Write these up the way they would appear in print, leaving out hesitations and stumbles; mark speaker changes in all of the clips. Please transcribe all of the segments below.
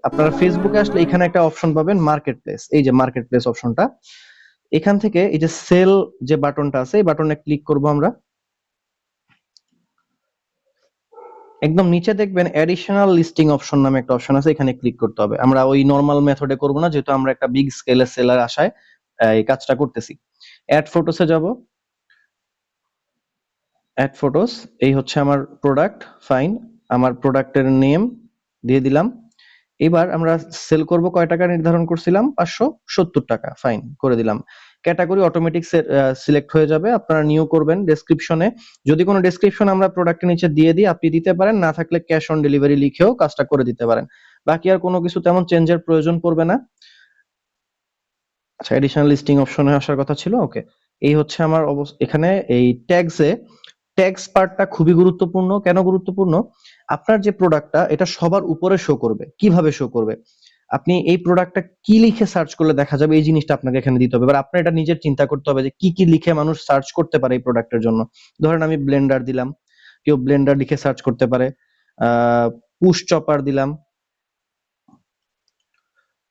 Speaker 1: আপনারা ফেসবুকে আসলে এখানে একটা অপশন পাবেন মার্কেট প্লেস, এই যে মার্কেট প্লেস অপশনটা, এখান থেকে এই যে সেল যে বাটনটা আছে এই বাটনে ক্লিক করব আমরা। একদম নিচে দেখবেন অ্যাডিশনাল লিস্টিং অপশন নামে একটা অপশন আছে, এখানে ক্লিক করতে হবে। আমরা ওই নরমাল মেথডে করব না, যেহেতু আমরা একটা বিগ স্কেলের সেলার আশায় এই কাজটা করতেছি। অ্যাড ফটোসে যাব, অ্যাড ফটোস, এই হচ্ছে আমার প্রোডাক্ট, ফাইন, আমার প্রোডাক্টের নেম দিয়ে দিলাম। এবার আমরা সেল করব কয় টাকা নির্ধারণ করছিলাম, 570 টাকা, ফাইন করে দিলাম। ক্যাটাগরি অটোমেটিক সিলেক্ট হয়ে যাবে, আপনারা নিউ করবেন। ডেসক্রিপশনে যদি কোনো ডেসক্রিপশন আমরা প্রোডাক্টের নিচে দিয়ে দিই আপনি দিতে পারেন, না থাকলে ক্যাশ অন ডেলিভারি লিখেও কাজটা করে দিতে পারেন। বাকি আর কোনো কিছু তেমন চেঞ্জের প্রয়োজন পড়বে না। আচ্ছা, এডিশনাল লিস্টিং অপশনে আসার কথা ছিল, ওকে। এই হচ্ছে আমার এখানে এই ট্যাগস পার্টটা খুবই গুরুত্বপূর্ণ। কেন গুরুত্বপূর্ণ? আপনার যে প্রোডাক্টটা এটা সবার উপরে শো করবে। কিভাবে শো করবে? আপনি এই প্রোডাক্টটা কি লিখে সার্চ করলে দেখা যাবে, এই জিনিসটা আপনাকে এখানে দিতে হবে। এবার আপনার এটা নিজের চিন্তা করতে হবে যে কি কি লিখে মানুষ সার্চ করতে পারে এই প্রোডাক্টের জন্য। ধরেন আমি ব্লেন্ডার দিলাম, কেউ ব্লেন্ডার লিখে সার্চ করতে পারে। পুশ চপার দিলাম,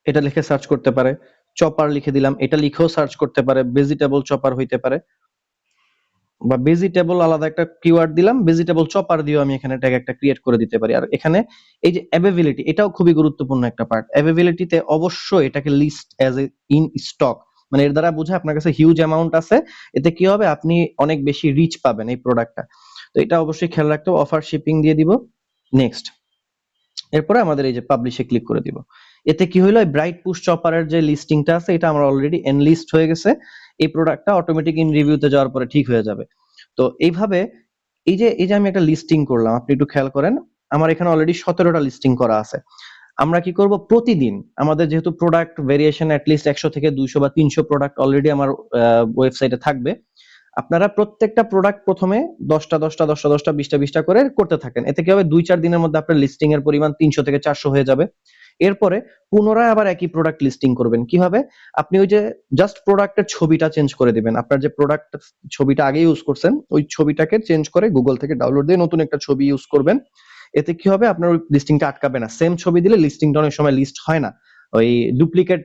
Speaker 1: এটা লিখে সার্চ করতে পারে। চপার লিখে দিলাম, এটা লিখেও সার্চ করতে পারে। ভেজিটেবল চপার হইতে পারে, বা ভেজিটেবল আলাদা একটা কিওয়ার্ড দিলাম, ভেজিটেবল চপার দিয়েও আমি এখানে ট্যাগ একটা ক্রিয়েট করে দিতে পারি। আর এখানে এই যে অ্যাভেবিলিটি, এটাও খুবই গুরুত্বপূর্ণ একটা পার্ট। অ্যাভেবিলিটিতে অবশ্যই এটাকে list as a in stock, মানে এর দ্বারা বোঝায় আপনার কাছে হিউজ অ্যামাউন্ট আছে। এতে কি হবে, আপনি অনেক বেশি রিচ পাবেন এই প্রোডাক্টটা। তো এটা অবশ্যই খেয়াল রাখতে হবে। অফার শিপিং দিয়ে দিব, নেক্সট। এরপরে আমাদের এই যে পাবলিশে ক্লিক করে দিব। এতে কি হইলো, ব্রাইট পুশ চপারের যে লিস্টিংটা আছে এটা আমার অলরেডি এনলিস্ট হয়ে গেছে। এই প্রোডাক্টটা অটোমেটিক ইন রিভিউতে যাওয়ার পরে ঠিক হয়ে যাবে। তো এইভাবে এই যে আমি একটা লিস্টিং করলাম, আপনি একটু খেয়াল করেন, আমার এখানে অলরেডি 17টা লিস্টিং করা আছে। আমরা কি করব, প্রতিদিন আমাদের যেহেতু প্রোডাক্ট ভেরিয়েশন অ্যাটলিস্ট 100 থেকে 200 বা 300 প্রোডাক্ট অলরেডি আমার ওয়েবসাইটে থাকবে। আপনারা প্রত্যেকটা প্রোডাক্ট প্রথমে 10টা 10টা 10টা 10টা 20টা 20টা করে করতে থাকেন। এতে কি হবে, 2-4 দিনের মধ্যে আপনার লিস্টিং এর পরিমাণ 300 থেকে 400 হয়ে যাবে। এরপরে পুনরায় আবার একই প্রোডাক্ট লিস্টিং করবেন। কিভাবে? আপনি ওই যে জাস্ট প্রোডাক্টের ছবিটা চেঞ্জ করে দিবেন। আপনার যে প্রোডাক্ট ছবিটা আগে ইউজ করছেন ওই ছবিটাকে চেঞ্জ করে গুগল থেকে ডাউনলোড দিয়ে নতুন একটা ছবি ইউজ করবেন। এতে কি হবে, আপনার ওই লিস্টিংটা আটকাবে না। সেম ছবি দিলে লিস্টিংটা অনেক সময় লিস্ট হয় না, ওই ডুপ্লিকেট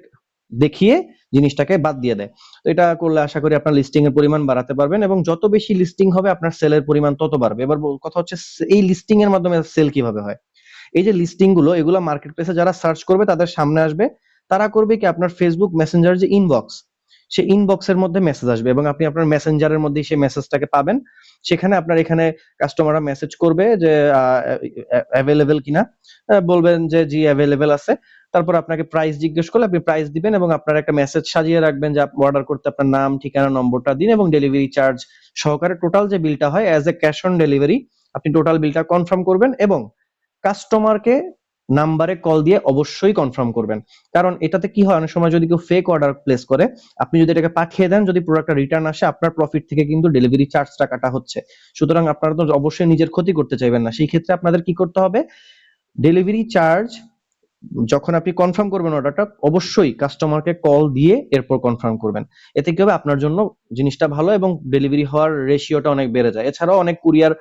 Speaker 1: দেখিয়ে জিনিসটাকে বাদ দিয়ে দেয়। তো এটা করলে আশা করি আপনার লিস্টিং এর পরিমাণ বাড়াতে পারবেন, এবং যত বেশি লিস্টিং হবে আপনার সেলের পরিমাণ তত বাড়বে। এবার কথা হচ্ছে এই লিস্টিং এর মাধ্যমে সেল কিভাবে হয়। এই যে লিস্টিং গুলো, এগুলো মার্কেট প্লেসে যারা সার্চ করবে তাদের সামনে আসবে। তারা করবে কি, আপনার ফেসবুক মেসেঞ্জার যে ইনবক্স, সেই ইনবক্সের মধ্যে মেসেজ আসবে এবং আপনি আপনার মেসেঞ্জারের মধ্যে সেই মেসেজটাকে পাবেন। সেখানে আপনার এখানে কাস্টমাররা মেসেজ করবে যে অ্যাভেলেবেল কিনা, বলবেন যে জি অ্যাভেলেবেল আছে। তারপর আপনাকে প্রাইস জিজ্ঞেস করলে আপনি প্রাইস দিবেন এবং আপনার একটা মেসেজ সাজিয়ে রাখবেন যে অর্ডার করতে আপনার নাম, ঠিকানা, নম্বরটা দিন এবং ডেলিভারি চার্জ সহকারে টোটাল যে বিলটা হয় as a cash on delivery আপনি টোটাল বিলটা কনফার্ম করবেন, এবং কাস্টমারকে নাম্বারে কল দিয়ে অবশ্যই কনফার্ম করবেন। কারণ এটাতে কি হয়, অনেক সময় যদি কেউ ফেক অর্ডার প্লেস করে, আপনি যদি এটাকে পাঠিয়ে দেন, যদি প্রোডাক্টটা রিটার্ন আসে, আপনার প্রফিট থেকে কিন্তু ডেলিভারি চার্জটা কাটা হচ্ছে। সুতরাং আপনারা তো অবশ্যই নিজের ক্ষতি করতে চাইবেন না। সেই ক্ষেত্রে আপনাদের কি করতে হবে, ডেলিভারি চার্জ যখন আপনি কনফার্ম করবেন অর্ডারটা, অবশ্যই কাস্টমারকে কল দিয়ে এরপর কনফার্ম করবেন। এতে কি হবে, আপনার জন্য জিনিসটা ভালো এবং ডেলিভারি হওয়ার রেশিওটা অনেক বেড়ে যায়। এছাড়াও অনেক কুরিয়ার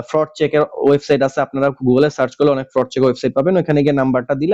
Speaker 1: ফ্রড চেকের ওয়েবসাইট আছে, আপনারা গুগলে সার্চ করলে অনেক ফ্রড চেক ওয়েবসাইট পাবেন। ওখানে গিয়ে নাম্বারটা দিলে